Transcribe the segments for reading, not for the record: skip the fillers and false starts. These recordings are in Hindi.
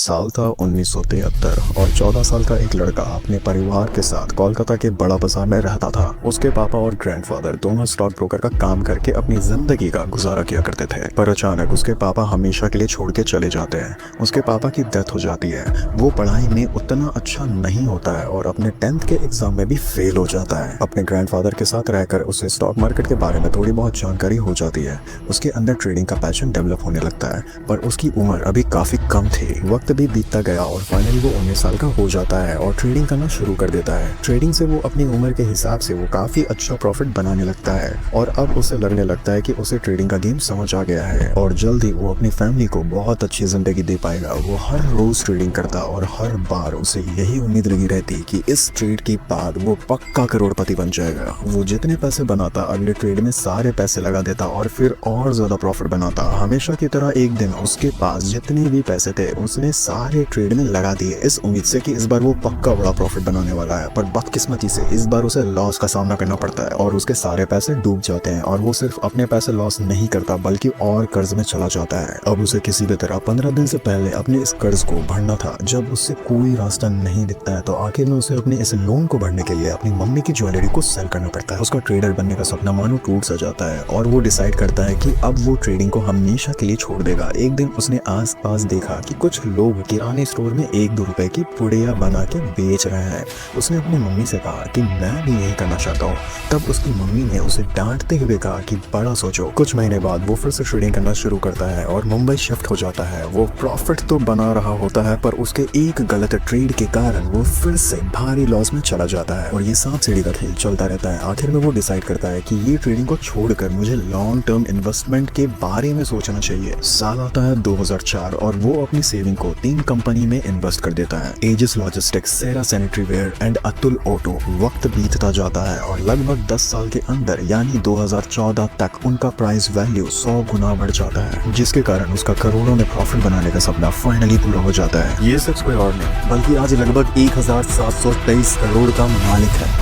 साल था 1973 और 14 साल का एक लड़का अपने परिवार के साथ कोलकाता के बड़ा बाजार में रहता था। उसके पापा और ग्रैंडफादर दोनों स्टॉक ब्रोकर का काम करके अपनी जिंदगी का गुजारा किया करते थे। पर अचानक उसके पापा हमेशा के लिए छोड़ के चले जाते हैं। उसके पापा की डेथ हो जाती है। वो पढ़ाई में उतना अच्छा नहीं होता है और अपने 10th के एग्जाम में भी फेल हो जाता है। अपने ग्रैंडफादर के साथ रहकर उसे स्टॉक मार्केट के बारे में थोड़ी बहुत जानकारी हो जाती है। उसके अंदर ट्रेडिंग का पैशन डेवलप होने लगता है, पर उसकी उम्र अभी काफी कम थी। वक्त भी बीतता गया और फाइनली वो 19 साल का हो जाता है और ट्रेडिंग करना शुरू कर देता है। ट्रेडिंग से वो अपनी उम्र के हिसाब से वो काफी अच्छा प्रॉफिट बनाने लगता है और अब उसे लगने लगता है कि उसे ट्रेडिंग का गेम समझ आ गया है और जल्द ही वो अपनी फैमिली को बहुत अच्छी जिंदगी दे पाएगा। वो हर रोज ट्रेडिंग करता और हर बार उसे यही उम्मीद लगी रहती कि इस ट्रेड के बाद वो पक्का करोड़पति बन जाएगा। वो जितने पैसे बनाता अगले ट्रेड में सारे पैसे लगा देता और फिर और ज्यादा प्रॉफिट बनाता। हमेशा की तरह एक दिन उसके पास जितने भी पैसे थे उसने सारे ट्रेड में लगा दिए, इस उम्मीद से कि इस बार वो पक्का बड़ा प्रॉफिट बनाने वाला है। पर बदकिस्मती से इस बार उसे लॉस का सामना करना पड़ता है और उसके सारे पैसे डूब जाते हैं और वो सिर्फ अपने पैसे लॉस नहीं करता बल्कि और कर्ज में चला जाता है। अब उसे किसी भी तरह 15 दिन से पहले अपने इस कर्ज को भरना था। जब उससे कोई रास्ता नहीं दिखता है तो आखिर में उसे अपने इस लोन को भरने के लिए अपनी मम्मी की ज्वेलरी को सेल करना पड़ता है। उसका ट्रेडर बनने का सपना मानो टूट सा जाता है और वो डिसाइड करता है कि अब वो ट्रेडिंग को हमेशा के लिए छोड़ देगा। एक दिन उसने आसपास देखा कि कुछ लोग किराने स्टोर में 1-2 रुपए की पुड़िया बना के बेच रहे हैं। उसने अपनी मम्मी से कहा कि मैं भी यही करना चाहता हूँ। तब उसकी मम्मी ने उसे डांटते हुए कहा कि बड़ा सोचो। कुछ महीने बाद वो फिर से ट्रेडिंग करना शुरू करता है और मुंबई शिफ्ट हो जाता है। वो प्रॉफिट तो बना रहा होता है पर उसके एक गलत ट्रेड के कारण वो फिर से भारी लॉस में चला जाता है और ये सांप सीढ़ी का खेल चलता रहता है। आखिर में वो डिसाइड करता है कि ये ट्रेडिंग को छोड़कर मुझे लॉन्ग टर्म इन्वेस्टमेंट के बारे में सोचना चाहिए। साल आता है 2004 और वो अपनी सेविंग को 3 कंपनी में इन्वेस्ट कर देता है, Aegis Logistics, Cera sanitary ware and Atul auto. वक्त बीतता जाता है और लगभग 10 साल के अंदर यानी 2014 तक उनका प्राइस वैल्यू 100 गुना बढ़ जाता है, जिसके कारण उसका करोड़ों में प्रॉफिट बनाने का सपना फाइनली पूरा हो जाता है। ये सिर्फ कोई और नहीं बल्कि आज लगभग 1723 करोड़ का मालिक है।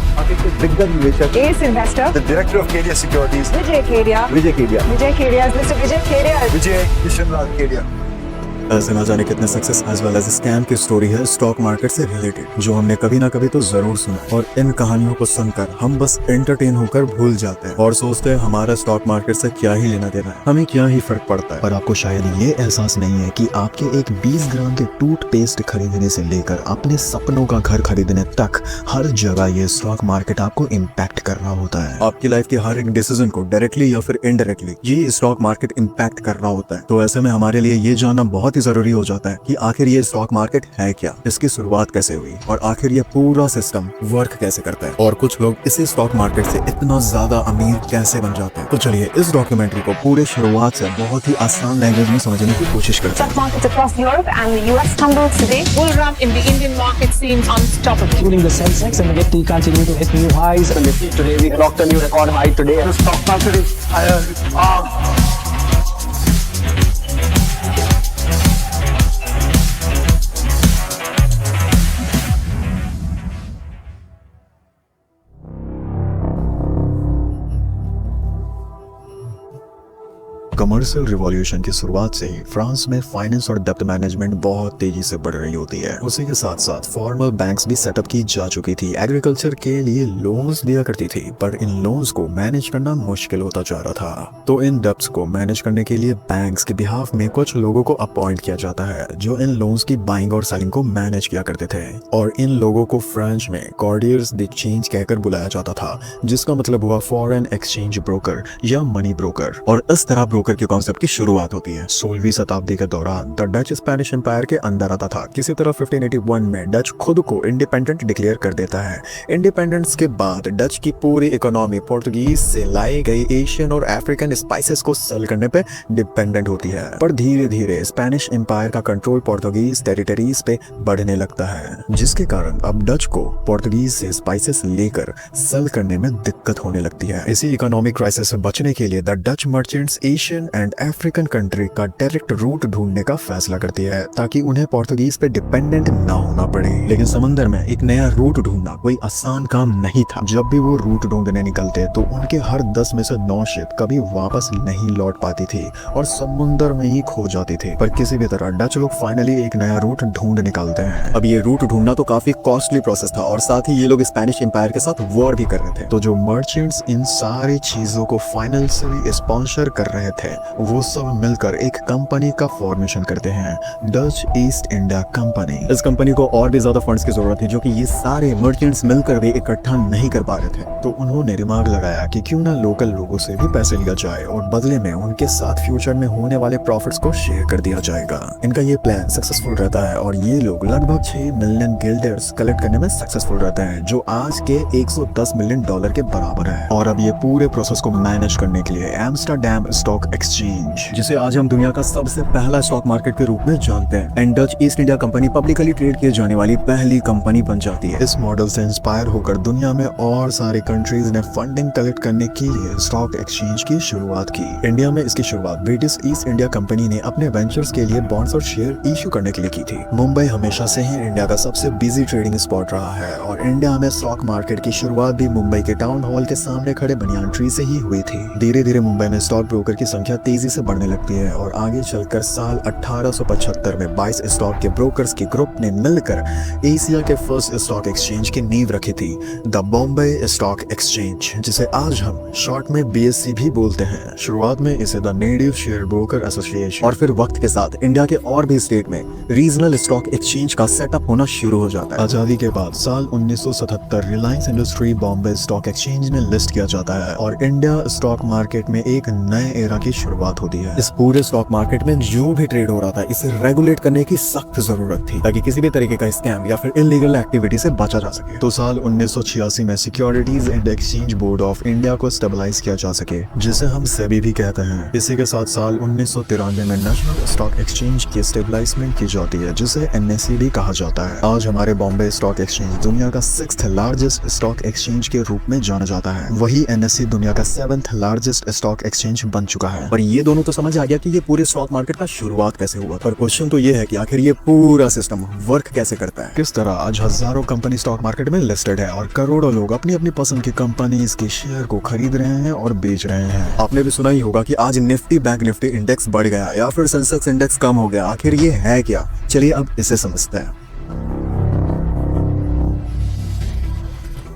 दिग्गज निवेशक, ace investor, the director of Kedia Securities, Vijay Kedia, Vijay Kedia, mister Vijay Kedia, Vijay Kishanlal Kedia. ऐसे ना जाने कितने success as well as scam की स्टोरी है स्टॉक मार्केट से रिलेटेड, जो हमने कभी ना कभी तो जरूर सुना और इन कहानियों को सुनकर हम बस एंटरटेन होकर भूल जाते हैं और सोचते हैं हमारा स्टॉक मार्केट से क्या ही लेना देना है, हमें क्या ही फर्क पड़ता है। पर आपको शायद ये एहसास नहीं है कि आपके एक 20 ग्राम के टूथपेस्ट खरीदने से लेकर अपने सपनों का घर खरीदने तक हर जगह ये स्टॉक मार्केट आपको इम्पैक्ट कर रहा होता है। आपकी लाइफ के हर एक डिसीजन को डायरेक्टली या फिर इनडायरेक्टली ये स्टॉक मार्केट इम्पैक्ट कर रहा होता है। तो ऐसे में हमारे लिए ये जानना बहुत जरूरी हो जाता है कि आखिर ये स्टॉक मार्केट है क्या, इसकी शुरुआत कैसे हुई और आखिर ये पूरा सिस्टम वर्क कैसे करता है और कुछ लोग इसी स्टॉक मार्केट से इतना ज्यादा अमीर कैसे बन जाते हैं। तो चलिए इस डॉक्यूमेंट्री को पूरे शुरुआत से बहुत ही आसान लैंग्वेज में समझने की कोशिश करते हैं। Stock markets across Europe and the US tumbled today. Bull run in the Indian market seems unstoppable. Including the Sensex and the Nifty continue to hit new highs. The Nifty today we clocked a new record high today. The stock market is higher. Commercial revolution की शुरुआत से ही फ्रांस में फाइनेंस और डेप्ट मैनेजमेंट बहुत तेजी से बढ़ रही होती है। उसी के साथ साथ फॉर्मल बैंक्स भी सेटअप की जा चुकी थी। एग्रीकल्चर के लिए लोन्स दिया करती थी पर इन लोन्स को मैनेज करना मुश्किल होता जा रहा था। तो इन डेप्ट्स को मैनेज करने के लिए बैंक्स के बिहाफ में कुछ लोगों को अपॉइंट किया जाता है जो इन लोन्स की बाइंग और सेलिंग को मैनेज किया करते थे और इन लोगों को फ्रेंच में कॉर्डियर्स द चेंज कहकर बुलाया जाता था, जिसका मतलब हुआ फॉरेन एक्सचेंज ब्रोकर या मनी ब्रोकर। और इस तरह ब्रोकर के कॉन्सेप्ट की शुरुआत होती है। 16वीं शताब्दी के दौरान द डच स्पेनिश एम्पायर के अंदर आता था। किसी तरह 1581 में डच खुद को इंडिपेंडेंट डिक्लेयर कर देता है। इंडिपेंडेंस के बाद डच की पूरी इकोनॉमी पोर्तुगीज से लाई गई एशियन और अफ्रीकन स्पाइसेस को सेल करने पे डिपेंडेंट होती है। पर धीरे धीरे स्पेनिश एम्पायर का कंट्रोल पोर्तुगीज टेरिटरीज पे बढ़ने लगता है, जिसके कारण अब डच को पोर्तुगीज से स्पाइसेस लेकर सेल करने में दिक्कत होने लगती है। इसी इकोनॉमिक क्राइसिस से बचने के लिए the Dutch merchants Asian and African country का डायरेक्ट रूट ढूंढने का फैसला करती है ताकि उन्हें पोर्तुगीज पे डिपेंडेंट ना होना पड़े। लेकिन समंदर में एक नया रूट ढूंढना कोई आसान काम नहीं था। जब भी वो रूट ढूंढने निकलते तो उनके हर 10 में से 9 शिप कभी वापस नहीं लौट पाती थी और समुंदर में ही खो जाती थी। पर किसी भी तरह डच लोग फाइनली एक नया रूट ढूंढ निकालते हैं। अब ये रूट ढूंढना तो काफी कॉस्टली प्रोसेस था और साथ ही ये लोग स्पेनिश एम्पायर के साथ वॉर भी कर रहे थे। तो जो मर्चेंट्स इन सारी चीजों को फाइनेंशियली स्पॉन्सर कर रहे थे वो सब मिलकर एक कंपनी का फॉर्मेशन करते हैं, डच ईस्ट इंडिया कंपनी। इस कंपनी को और भी ज्यादा फंड्स की जरूरत थी जो कि ये सारे मर्चेंट्स मिलकर भी इकट्ठा नहीं कर पा रहे थे। तो उन्होंने दिमाग लगाया कि क्यों ना लोकल लोगों से भी पैसे लिया जाए और बदले में उनके साथ फ्यूचर में होने वाले प्रॉफिट्स को शेयर कर दिया जाएगा। इनका ये प्लान सक्सेसफुल रहता है और ये लोग लगभग 6 मिलियन गिल्डर्स कलेक्ट करने में सक्सेसफुल रहते हैं, जो आज के 110 मिलियन डॉलर के बराबर है। और अब ये पूरे प्रोसेस को मैनेज करने के लिए एम्स्टरडैम स्टॉक एक्सचेंज, जिसे आज हम दुनिया का सबसे पहला स्टॉक मार्केट के रूप में जानते हैं, and Dutch east India company publicly trade किए जाने वाली पहली कंपनी बन जाती है। इस मॉडल से इंस्पायर होकर दुनिया में और सारी कंट्रीज ने फंडिंग कलेक्ट करने के लिए स्टॉक एक्सचेंज की शुरुआत की। इंडिया में इसकी शुरुआत ब्रिटिश ईस्ट इंडिया कंपनी ने अपने वेंचर्स के लिए बॉन्ड्स और शेयर इश्यू करने के लिए की थी। मुंबई हमेशा से ही इंडिया का सबसे बिजी ट्रेडिंग स्पॉट रहा है और इंडिया में स्टॉक मार्केट की शुरुआत भी मुंबई के टाउन हॉल के सामने खड़े बनियान ट्री से ही हुई थी। धीरे धीरे मुंबई में स्टॉक ब्रोकर की संख्या तेजी से बढ़ने लगती है और आगे चलकर साल 1875 में 22 स्टॉक के ब्रोकर्स के ग्रुप ने मिलकर एशिया के फर्स्ट स्टॉक एक्सचेंज की नींव रखी थी, द बॉम्बे स्टॉक एक्सचेंज, जिसे आज हम शॉर्ट में BSE भी बोलते हैं। शुरुआत में इसे the native share broker association और फिर वक्त के साथ इंडिया के और भी स्टेट में रीजनल स्टॉक एक्सचेंज का सेटअप होना शुरू हो जाता है। आजादी के बाद साल 1977 Reliance industry Bombay stock exchange में लिस्ट किया जाता है और इंडिया स्टॉक मार्केट में एक नए एरा की शुरुआत होती है। इस पूरे स्टॉक मार्केट में जो भी ट्रेड हो रहा था इसे रेगुलेट करने की सख्त जरूरत थी ताकि किसी भी तरीके का स्कैम या फिर इलीगल एक्टिविटी से बचा जा सके। तो साल 1986 में securities and exchange board of India को स्टेबलाइज किया जा सके, जिसे हम सेबी भी कहते हैं। इसी के साथ साल 1993 में नेशनल स्टॉक एक्सचेंज की स्टेबलाइजमेंट की जाती है, जिसे NSE भी कहा जाता है। आज हमारे बॉम्बे स्टॉक एक्सचेंज दुनिया का 6th लार्जेस्ट स्टॉक एक्सचेंज के रूप में जाना जाता है। वही NSE दुनिया का 7th लार्जेस्ट स्टॉक एक्सचेंज बन चुका है। पर ये दोनों तो समझ आ गया कि ये पूरे स्टॉक मार्केट का शुरुआत कैसे हुआ, पर क्वेश्चन तो ये है कि आखिर ये पूरा सिस्टम वर्क कैसे करता है। किस तरह आज हजारों कंपनी स्टॉक मार्केट में लिस्टेड है और करोड़ों लोग अपनी अपनी पसंद की कंपनीज के शेयर को खरीद रहे हैं और बेच रहे हैं। आपने भी सुना ही होगा कि आज निफ्टी बैंक निफ्टी इंडेक्स बढ़ गया या फिर सेंसेक्स इंडेक्स कम हो गया। आखिर ये है क्या? चलिए अब इसे समझते हैं।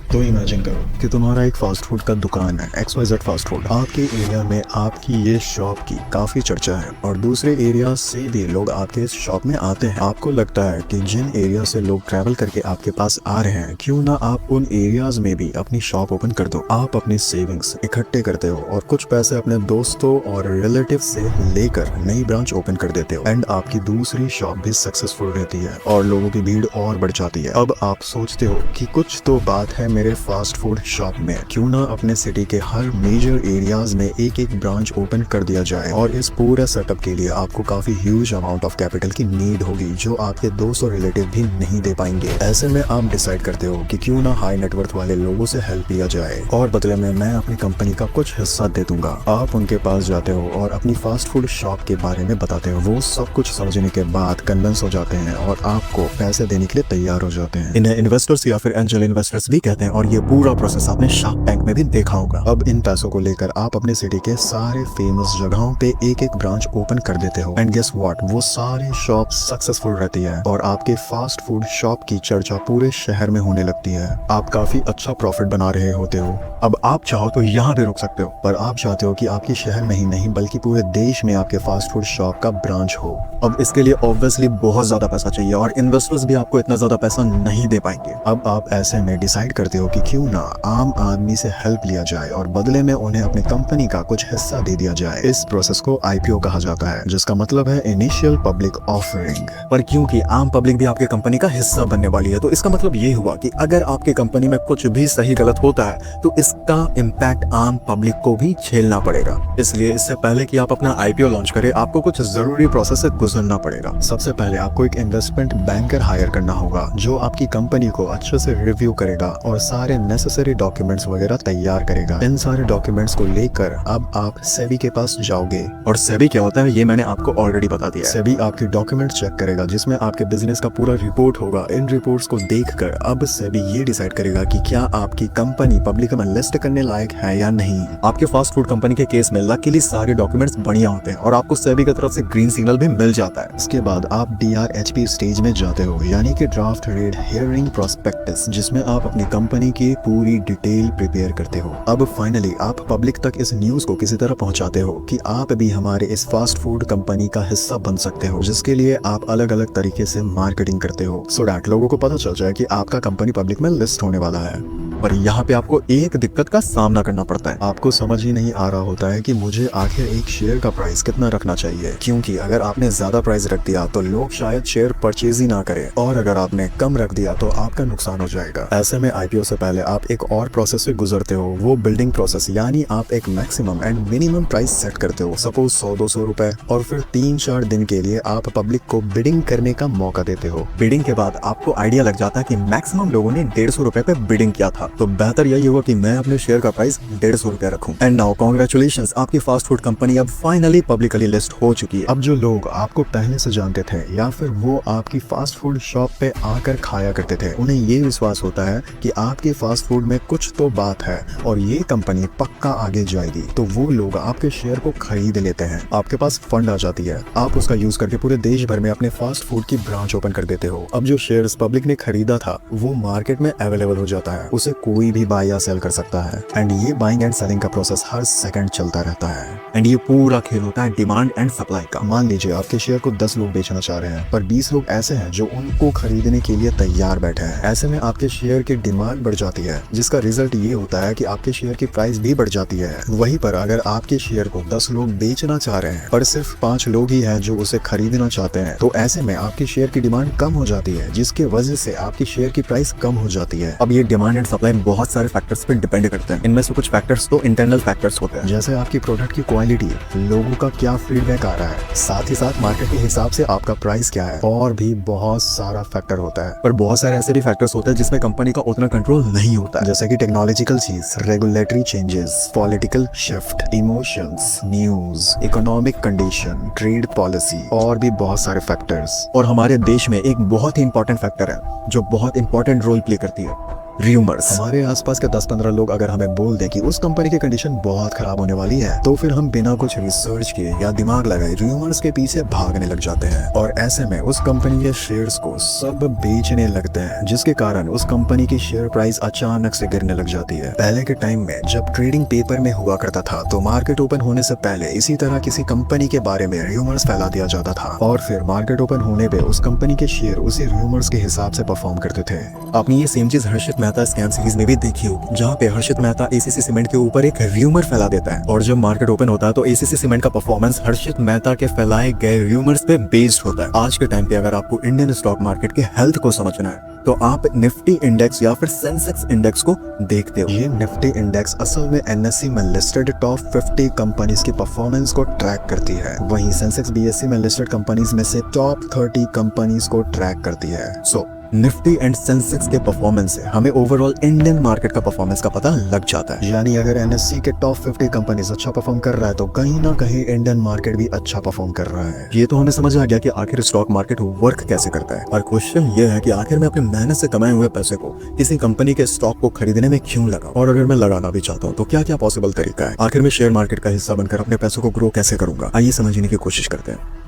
तो इमेजिन करो कि तुम्हारा एक फास्ट फूड का दुकान है, XYZ फास्ट फूड। आपके एरिया में आपकी ये शॉप की काफी चर्चा है और दूसरे एरिया से भी लोग आपके इस शॉप में आते हैं। आपको लगता है कि जिन एरिया से लोग ट्रैवल करके आपके पास आ रहे हैं, क्यों ना आप उन एरियाज में भी अपनी शॉप ओपन कर दो। आप अपनी सेविंग्स इकट्ठे करते हो और कुछ पैसे अपने दोस्तों और रिलेटिव से लेकर नई ब्रांच ओपन कर देते हो एंड आपकी दूसरी शॉप भी सक्सेसफुल रहती है और लोगों की भीड़ और बढ़ जाती है। अब आप सोचते हो कि कुछ तो बात है मेरे फास्ट फूड शॉप में, क्यों ना अपने सिटी के हर मेजर एरियाज में एक एक ब्रांच ओपन कर दिया जाए। और इस पूरे सेटअप के लिए आपको काफी ह्यूज अमाउंट ऑफ कैपिटल की नीड होगी जो आपके दोस्त और रिलेटिव भी नहीं दे पाएंगे। ऐसे में आप डिसाइड करते हो कि क्यों ना हाई नेटवर्थ वाले लोगों से हेल्प लिया जाए और बदले में मैं अपनी कंपनी का कुछ हिस्सा दे दूंगा। आप उनके पास जाते हो और अपनी फास्ट फूड शॉप के बारे में बताते हो। वो सब कुछ समझने के बाद कन्विंस हो जाते हैं और आपको पैसे देने के लिए तैयार हो जाते हैं। इन्हें इन्वेस्टर्स या फिर एंजल इन्वेस्टर्स भी कहते हैं और ये पूरा प्रोसेस आपने शार्क टैंक में भी देखा होगा। अब इन पैसों को लेकर आप अपने सिटी के सारे फेमस जगहों पे एक एक ब्रांच ओपन कर देते हो एंड गेस व्हाट, वो सारी शॉप सक्सेसफुल रहती है और आपके फास्ट फूड शॉप की चर्चा पूरे शहर में होने लगती है। आप काफी अच्छा प्रॉफिट बना रहे होते हो। अब आप चाहो तो यहाँ पे रुक सकते हो, पर आप चाहते हो कि आपके शहर में ही नहीं बल्कि पूरे देश में आपके फास्ट फूड शॉप का ब्रांच हो। अब इसके लिए ऑब्वियसली बहुत ज्यादा पैसा चाहिए और इन्वेस्टर्स भी आपको इतना ज्यादा पैसा नहीं दे पाएंगे। अब आप ऐसे में डिसाइड करते हो कि क्यों ना आम आदमी से हेल्प लिया जाए और बदले में उन्हें अपनी कंपनी का कुछ हिस्सा दे दिया जाए। इस प्रोसेस को IPO कहा जाता है, जिसका मतलब है इनिशियल पब्लिक ऑफरिंग। पर क्योंकि आम पब्लिक भी आपके कंपनी का हिस्सा बनने वाली है, तो इसका मतलब ये हुआ कि अगर आपके कंपनी में कुछ भी सही गलत होता है तो इसका इम्पैक्ट आम पब्लिक को भी झेलना पड़ेगा। इसलिए इससे पहले कि आप अपना IPO लॉन्च करें, आपको कुछ जरूरी प्रोसेस से गुजरना पड़ेगा। सबसे पहले आपको एक इन्वेस्टमेंट बैंकर हायर करना होगा जो आपकी कंपनी को अच्छे से रिव्यू करेगा और सारे नेसेसरी डॉक्यूमेंट्स वगैरह तैयार करेगा। इन सारे डॉक्यूमेंट्स को लेकर अब आप सेबी के पास जाओगे। और सेबी क्या होता है ये मैंने आपको ऑलरेडी बता दिया। सेबी आपकी डॉक्यूमेंट चेक करेगा जिसमें आपके बिजनेस का पूरा रिपोर्ट होगा। इन रिपोर्ट्स को देखकर अब सेबी ये डिसाइड करेगा कि क्या आपकी कंपनी पब्लिक में लिस्ट करने लायक है या नहीं। आपके फास्ट फूड कंपनी के केस में लकीली सारे डॉक्यूमेंट्स बढ़िया होते हैं और आपको सेबी की तरफ से ग्रीन सिग्नल भी मिल जाता है। इसके बाद आप DRHP स्टेज में जाते हो, यानी कि ड्राफ्ट रेट हियरिंग प्रोस्पेक्टस, जिसमें आप अपनी कंपनी की पूरी डिटेल प्रिपेयर करते हो। अब फाइनली आप पब्लिक तक इस न्यूज को किसी तरह पहुंचाते हो कि आप भी हमारे इस फास्ट फूड कंपनी का हिस्सा बन सकते हो, जिसके लिए आप अलग अलग तरीके से मार्केटिंग करते हो सो दैट लोगों को पता चल जाए कि आपका कंपनी पब्लिक में लिस्ट होने वाला है। पर यहाँ पे आपको एक दिक्कत का सामना करना पड़ता है। आपको समझ ही नहीं आ रहा होता है कि मुझे आखिर एक शेयर का प्राइस कितना रखना चाहिए, क्योंकि अगर आपने ज्यादा प्राइस रख दिया तो लोग शायद शेयर परचेज ही ना करें, और अगर आपने कम रख दिया तो आपका नुकसान हो जाएगा। ऐसे में IPO से पहले आप एक और प्रोसेस से गुजरते हो, वो बिल्डिंग प्रोसेस, यानी आप एक maximum and minimum price set करते हो, सपोज 100-200 रुपए, और फिर 3-4 दिन के लिए आप पब्लिक को बिडिंग करने का मौका देते हो। बिडिंग के बाद आपको आइडिया लग जाता है कि मैक्सिमम लोगों ने 150 रुपए पे बिडिंग किया था, तो बेहतर यही होगा कि मैं अपने शेयर का प्राइस 150 रुपए रखूं। एंड नाउ कांग्रेचुलेशंस, आपकी फास्ट फूड कंपनी अब फाइनली पब्लिकली लिस्ट हो चुकी है। अब जो लोग आपको पहले से जानते थे या फिर वो आपकी फास्ट फूड शॉप पे आकर खाया करते थे, उन्हें ये विश्वास होता है कि आपके फास्ट फूड में कुछ तो बात है और ये कंपनी पक्का आगे जाएगी, तो वो लोग आपके शेयर को खरीद लेते हैं। आपके पास फंड आ जाती है, आप उसका यूज करके पूरे देश भर में अपने फास्ट फूड की ब्रांच ओपन कर देते हो। अब जो शेयर्स पब्लिक ने खरीदा था वो मार्केट में अवेलेबल हो जाता है, उसे कोई भी बाय या सेल कर सकता है। एंड ये बाइंग एंड सेलिंग का प्रोसेस हर सेकंड चलता रहता है। एंड ये पूरा खेल होता है डिमांड एंड सप्लाई का। मान लीजिए आपके शेयर को 10 लोग बेचना चाह रहे हैं, पर 20 लोग ऐसे हैं जो उनको खरीदने के लिए तैयार बैठे हैं। ऐसे में आपके शेयर की डिमांड बढ़ जाती है, जिसका रिजल्ट ये होता है कि आपके शेयर की प्राइस भी बढ़ जाती है। वहीं पर अगर आपके शेयर को 10 लोग बेचना चाह रहे हैं पर सिर्फ 5 लोग ही हैं जो उसे खरीदना चाहते हैं, तो ऐसे में आपके शेयर की डिमांड कम हो जाती है, जिसके वजह से आपकी शेयर की प्राइस कम हो जाती है। अब ये डिमांड एंड सप्लाई बहुत सारे फैक्टर्स पे डिपेंड करते हैं। इनमें से कुछ फैक्टर्स तो इंटरनल फैक्टर्स होते हैं, जैसे आपकी प्रोडक्ट की क्वालिटी, लोगों का क्या फीडबैक आ रहा है, साथ ही साथ मार्केट के हिसाब से आपका प्राइस क्या है, और भी बहुत सारा फैक्टर होता है। पर बहुत सारे ऐसे भी फैक्टर्स होते हैं जिसमें कंपनी का उतना कंट्रोल नहीं होता, जैसे कि टेक्नोलॉजिकल चीज, regulatory changes, political shift, emotions, news, economic condition, trade policy, और भी बहुत सारे फैक्टर्स। और हमारे देश में एक बहुत ही इंपॉर्टेंट फैक्टर है जो बहुत इंपॉर्टेंट रोल प्ले करती है, र्यूमर्स। हमारे आसपास के 10-15 लोग अगर हमें बोल दे कि उस कंपनी की कंडीशन बहुत खराब होने वाली है, तो फिर हम बिना कुछ रिसर्च किए या दिमाग लगाए र्यूमर्स के पीछे भागने लग जाते हैं, और ऐसे में उस कंपनी के शेयर्स को सब बेचने लगते हैं, जिसके कारण उस कंपनी की शेयर प्राइस अचानक से गिरने लग जाती है। पहले के टाइम में जब ट्रेडिंग पेपर में हुआ करता था, तो मार्केट ओपन होने से पहले इसी तरह किसी कंपनी के बारे में र्यूमर्स फैला दिया जाता था, और फिर मार्केट ओपन होने पे उस कंपनी के शेयर उसी र्यूमर्स के हिसाब से परफॉर्म करते थे। आपने ये सेम चीज हर्षित मेहता स्कैम सीरीज में भी देखी हो, जहाँ पे हर्षित मेहता ACC सीमेंट के ऊपर एक र्यूमर फैला देता है, और जब मार्केट ओपन होता है तो ACC सीमेंट का परफॉर्मेंस हर्षित मेहता के फैलाए गए र्यूमर्स पे बेस्ड होता है। आज के टाइम पे अगर आपको इंडियन स्टॉक मार्केट के हेल्थ को समझना है, तो आप निफ्टी इंडेक्स या फिर सेंसेक्स इंडेक्स को देखते हो। ये निफ्टी इंडेक्स असल में NSE में लिस्टेड टॉप 50 कंपनीज की परफॉर्मेंस को ट्रैक करती है, वहीं सेंसेक्स BSE में लिस्टेड कंपनीज में से टॉप 30 कंपनीज को ट्रैक करती है। सो निफ्टी एंड सेंसेक्स के परफॉर्मेंस से हमें ओवरऑल इंडियन मार्केट का परफॉर्मेंस का पता लग जाता है। यानी अगर NSE के टॉप 50 कंपनीज अच्छा परफॉर्म कर रहा है, तो कहीं ना कहीं इंडियन मार्केट भी अच्छा परफॉर्म कर रहा है। ये तो हमें समझ आ गया कि आखिर स्टॉक मार्केट वर्क कैसे करता है, और क्वेश्चन ये है कि आखिर मैं अपनी मेहनत से कमाए हुए पैसे को किसी कंपनी के स्टॉक को खरीदने में क्यों लगाऊं, और अगर मैं लगाना भी चाहता हूँ तो क्या क्या पॉसिबल तरीका है। आखिर मैं शेयर मार्केट का हिस्सा बनकर अपने पैसों को ग्रो कैसे करूंगा, आइए समझने की कोशिश करते हैं।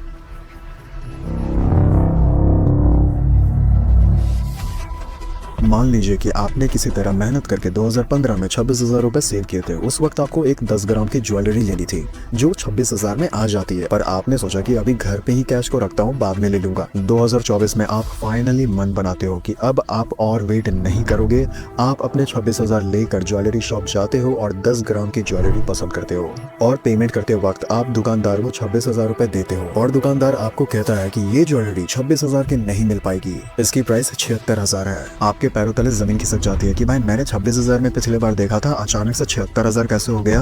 मान लीजिए कि आपने किसी तरह मेहनत करके 2015 में 26,000 रुपए सेव किए थे। उस वक्त आपको एक 10 ग्राम की ज्वेलरी लेनी थी जो 26,000 में आ जाती है, पर आपने सोचा कि अभी घर पे ही कैश को रखता हूँ, बाद में ले लूंगा। 2024 में आप फाइनली मन बनाते हो कि अब आप और वेट नहीं करोगे, आप अपने 26,000 लेकर ज्वेलरी शॉप जाते हो और 10 ग्राम की ज्वेलरी पसंद करते हो, और पेमेंट करते वक्त आप दुकानदार को 26,000 रुपए देते हो, और दुकानदार आपको कहता है कि ये ज्वेलरी 26,000 की नहीं मिल पाएगी, इसकी प्राइस 76,000 है। आपके पैरों तले जमीन खिसक जाती है कि भाई मैंने 26,000 में पिछले बार देखा था, अचानक से 76,000 कैसे हो गया।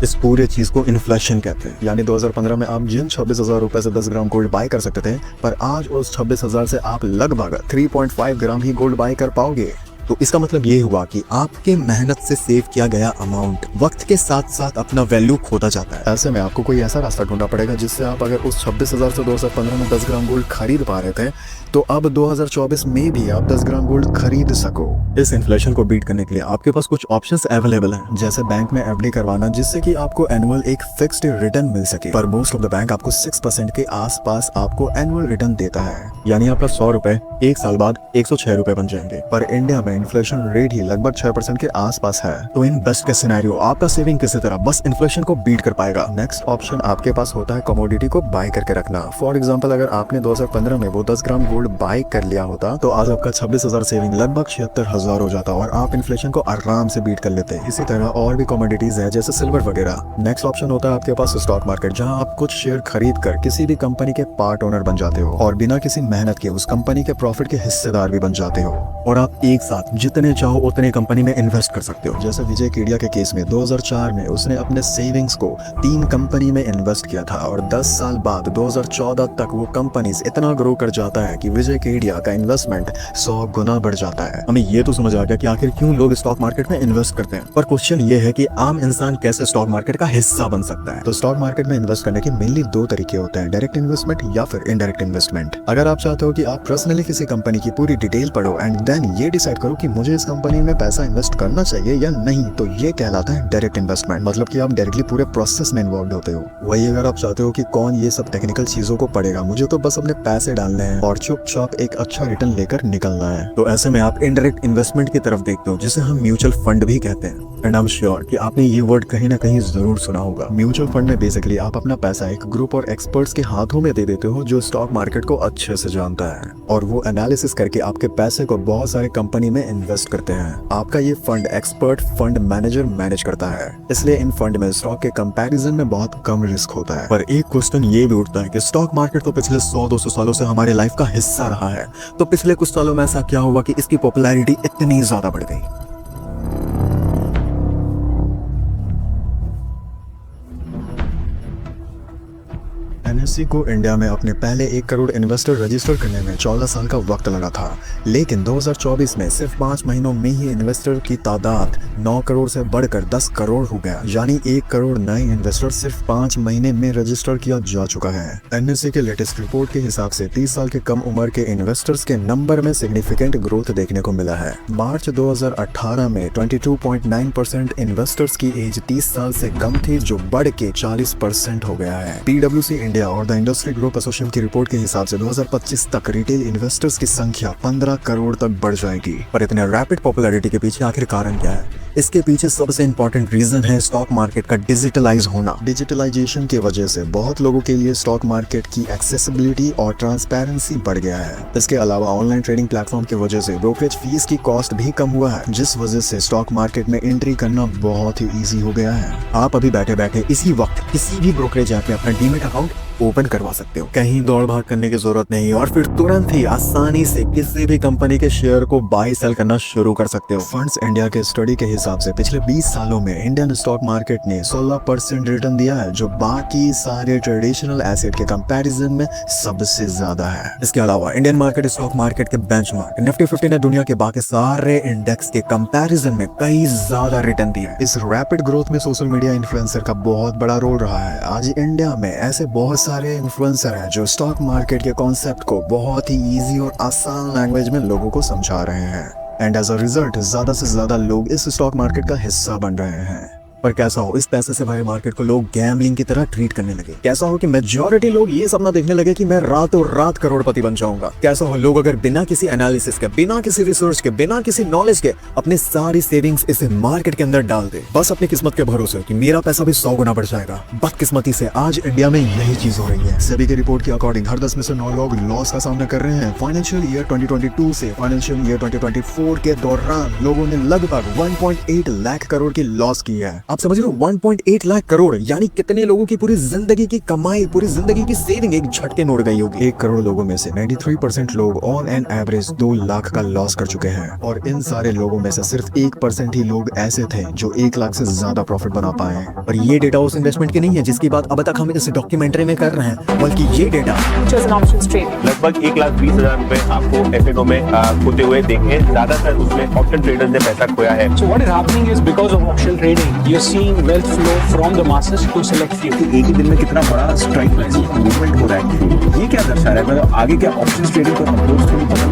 इस पूरे चीज को इन्फ्लेशन कहते हैं। यानी 2015 में आप जिन 26,000 रुपए से 10 ग्राम गोल्ड बाय कर सकते थे, पर आज उस 26,000 से आप लगभग 3.5 ग्राम ही गोल्ड बाय कर पाओगे। तो इसका मतलब ये हुआ कि आपके मेहनत से सेव किया गया अमाउंट वक्त के साथ साथ अपना वैल्यू खोता जाता है। ऐसे में आपको कोई ऐसा रास्ता ढूंढना पड़ेगा जिससे आप अगर उस 26,000 से 2015 में 10 ग्राम गोल्ड खरीद पा रहे थे तो अब 2024 में भी आप 10 ग्राम गोल्ड खरीद सको। इस इन्फ्लेशन को बीट करने के लिए आपके पास कुछ ऑप्शंस अवेलेबल हैं, जैसे बैंक में एफडी करवाना जिससे कि आपको एनुअल एक फिक्स्ड रिटर्न मिल सके। पर मोस्ट ऑफ द बैंक आपको 6% के आसपास आपको एनुअल रिटर्न देता है, यानी आपका 100 रुपए एक साल बाद 106 रुपए बन जाएंगे। पर इंडिया में इन्फ्लेशन रेट ही लगभग 6% के आसपास है, तो इन बेस्ट के सिनेरियो आपका सेविंग किसी तरह बस इन्फ्लेशन को बीट कर पाएगा। नेक्स्ट ऑप्शन आपके पास होता है कमोडिटी को बाय करके रखना। फॉर एग्जाम्पल, अगर आपने 2015 में वो 10 ग्राम गोल्ड बाय कर लिया होता तो आज आपका 26,000 सेविंग लगभग 76,000 हो जाता और आप इन्फ्लेशन को आराम से बीट कर लेते। इसी तरह और भी कमोडिटीज है जैसे सिल्वर वगैरह। नेक्स्ट ऑप्शन होता है आपके पास स्टॉक मार्केट, जहां आप कुछ शेयर खरीद कर किसी भी कंपनी के पार्ट ओनर बन जाते हो और बिना किसी मेहनत के उस कंपनी के प्रॉफिट के हिस्सेदार भी बन जाते हो और आप एक साथ जितने चाहो उतने कंपनी में इन्वेस्ट कर सकते हो। जैसे विजय केडिया के केस में 2004 में उसने अपने सेविंग्स को 3 कंपनी में इन्वेस्ट किया था और 10 साल बाद 2014 तक वो कंपनीज इतना ग्रो कर जाता है कि विजय केडिया का इन्वेस्टमेंट 100 गुना बढ़ जाता है। हमें ये तो समझ आ गया कि आखिर क्यों लोग स्टॉक मार्केट में इन्वेस्ट करते हैं, पर क्वेश्चन ये है कि आम इंसान कैसे स्टॉक मार्केट का हिस्सा बन सकता है। तो स्टॉक मार्केट में इन्वेस्ट करने के मेनली 2 तरीके होते हैं, डायरेक्ट इन्वेस्टमेंट या फिर इनडायरेक्ट इन्वेस्टमेंट। अगर आप चाहते हो कि आप पर्सनली किसी कंपनी की पूरी डिटेल पढ़ो एंड देन ये डिसाइड करो कि मुझे इस कंपनी में पैसा इन्वेस्ट करना चाहिए या नहीं, तो ये कहलाता है डायरेक्ट इन्वेस्टमेंट, मतलब कि आप डायरेक्टली पूरे प्रोसेस में इन्वॉल्व होते हो। वही अगर आप चाहते हो कि कौन ये सब टेक्निकल चीजों को पढ़ेगा, मुझे तो बस अपने पैसे डालने हैं और चुपचाप एक अच्छा रिटर्न लेकर निकलना है, तो ऐसे में आप इनडायरेक्ट इन्वेस्टमेंट की तरफ देखते हो, जिसे हम म्यूचुअल फंड भी कहते हैं। एंड आई एम श्योर कि आपने ये वर्ड कहीं ना कहीं जरूर सुना होगा। म्यूचुअल फंड में बेसिकली आप अपना पैसा एक ग्रुप और एक्सपर्ट्स के हाथों में दे देते हो जो स्टॉक मार्केट को अच्छे से जानता है और वो एनालिसिस करके आपके पैसे को बहुत सारे कंपनी में इन्वेस्ट करते हैं। आपका ये fund expert fund manager manage करता है, इसलिए इन फंड में स्टॉक के कंपैरिजन में बहुत कम रिस्क होता है। पर एक क्वेश्चन ये भी उठता है कि स्टॉक मार्केट तो पिछले 100-200 सालों से हमारे लाइफ का हिस्सा रहा है, तो पिछले कुछ सालों में ऐसा क्या हुआ कि इसकी पॉपुलैरिटी इतनी ज्यादा बढ़ गई। एनएससी को इंडिया में अपने पहले 1 करोड़ इन्वेस्टर रजिस्टर करने में 14 साल का वक्त लगा था, लेकिन 2024 में सिर्फ 5 महीनों में ही इन्वेस्टर की तादाद 9 करोड़ से बढ़कर 10 करोड़ हो गया, यानी 1 करोड़ नए इन्वेस्टर सिर्फ 5 महीने में रजिस्टर किया जा चुका है। एनएससी के लेटेस्ट रिपोर्ट के हिसाब से 30 साल के कम उम्र के इन्वेस्टर्स के नंबर में सिग्निफिकेंट ग्रोथ देखने को मिला है। मार्च 2018 में 22.9% इन्वेस्टर्स की एज 30 साल से कम थी, जो बढ़ के 40% हो गया है। PwC इंडिया और द इंडस्ट्री ग्रुप एसोसिएशन की रिपोर्ट के हिसाब से 2025 तक रिटेल इन्वेस्टर्स की संख्या 15 करोड़ तक बढ़ जाएगी। पर इतने रैपिड पॉपुलैरिटी के पीछे आखिर कारण क्या है? इसके पीछे सबसे इंपॉर्टेंट रीजन है स्टॉक मार्केट का डिजिटलाइज होना। डिजिटलाइजेशन की वजह से बहुत लोगों के लिए स्टॉक मार्केट की एक्सेसिबिलिटी और ट्रांसपेरेंसी बढ़ गया है। इसके अलावा ऑनलाइन ट्रेडिंग प्लेटफॉर्म की वजह से ब्रोकरेज फीस की कॉस्ट भी कम हुआ है, जिस वजह से स्टॉक मार्केट में एंट्री करना बहुत ही ईजी हो गया है। आप अभी बैठे बैठे इसी वक्त किसी भी ब्रोकरेज ऐप में अपना डीमैट अकाउंट ओपन करवा सकते हो, कहीं दौड़ भाग करने की जरूरत नहीं, और फिर तुरंत ही आसानी से किसी भी कंपनी के शेयर को बाय सेल करना शुरू कर सकते हो। फंड्स इंडिया के स्टडी के हिसाब से पिछले 20 सालों में इंडियन स्टॉक मार्केट ने 16% रिटर्न दिया है, जो बाकी सारे ट्रेडिशनल एसेट के कंपैरिजन में सबसे ज्यादा है। इसके अलावा इंडियन मार्केट स्टॉक मार्केट के बेंचमार्क निफ्टी 50 ने दुनिया के बाकी सारे इंडेक्स के कंपैरिजन में कई ज्यादा रिटर्न दिया है। इस रैपिड ग्रोथ में सोशल मीडिया इन्फ्लुएंसर का बहुत बड़ा रोल रहा है। आज इंडिया में ऐसे बहुत सारे इन्फ्लुएंसर हैं जो स्टॉक मार्केट के कॉन्सेप्ट को बहुत ही इजी और आसान लैंग्वेज में लोगों को समझा रहे हैं, एंड एज अ रिजल्ट ज्यादा से ज्यादा लोग इस स्टॉक मार्केट का हिस्सा बन रहे हैं। पर कैसा हो, इस पैसे से भरे मार्केट को लोग गैम्बलिंग की तरह ट्रीट करने लगे। कैसा हो कि मेजॉरिटी लोग ये सपना देखने लगे कि मैं रातों रात करोड़पति बन जाऊंगा। कैसा हो, लोग अगर बिना किसी एनालिसिस के, बिना किसी रिसर्च के, बिना किसी नॉलेज के अपने सारी सेविंग्स इस मार्केट के अंदर डाल दे, बस अपनी किस्मत के भरोसे कि मेरा पैसा भी 100 गुना बढ़ जाएगा। बदकिस्मती से आज इंडिया में यही चीज हो रही है। सेबी की रिपोर्ट के अकॉर्डिंग हर 10 में से 9 लोग लॉस का सामना कर रहे हैं। फाइनेंशियल ईयर 2022 से फाइनेंशियल ईयर 2024 के दौरान लोगों ने लगभग 1.8 लाख करोड़ की लॉस की है। आप समझ रहे हो 1.8 लाख करोड़, यानी कितने लोगों की पूरी जिंदगी की कमाई, पूरी जिंदगी की सेविंग एक झटके में उड़ गई होगी। 1 करोड़ लोगों में से 93% लोग ऑन एन एवरेज 2 लाख का लॉस कर चुके हैं, और इन सारे लोगों में से सिर्फ 1% ही लोग ऐसे थे जो 1 लाख से ज्यादा प्रॉफिट बना पाए। और ये डेटा उस इन्वेस्टमेंट की नहीं है जिसकी बात अब तक हम इस डॉक्यूमेंट्री में कर रहे हैं, बल्कि ये data futures and options trading. लगभग 1,20,000 रुपए आपको एफएनओ में खोते हुए देखे। ज्यादातर उसमें ऑप्शन ट्रेडर्स ने पैसा खोया है। So what is happening is because of option trading, you're seeing wealth flow from the masses to select few. एक ही दिन में कितना बड़ा स्ट्राइक प्राइस मूवमेंट हो रहा है, ये क्या दर्शा रहा है? मतलब आगे क्या ऑप्शन ट्रेडिंग को अप्रोच थोड़ी बदल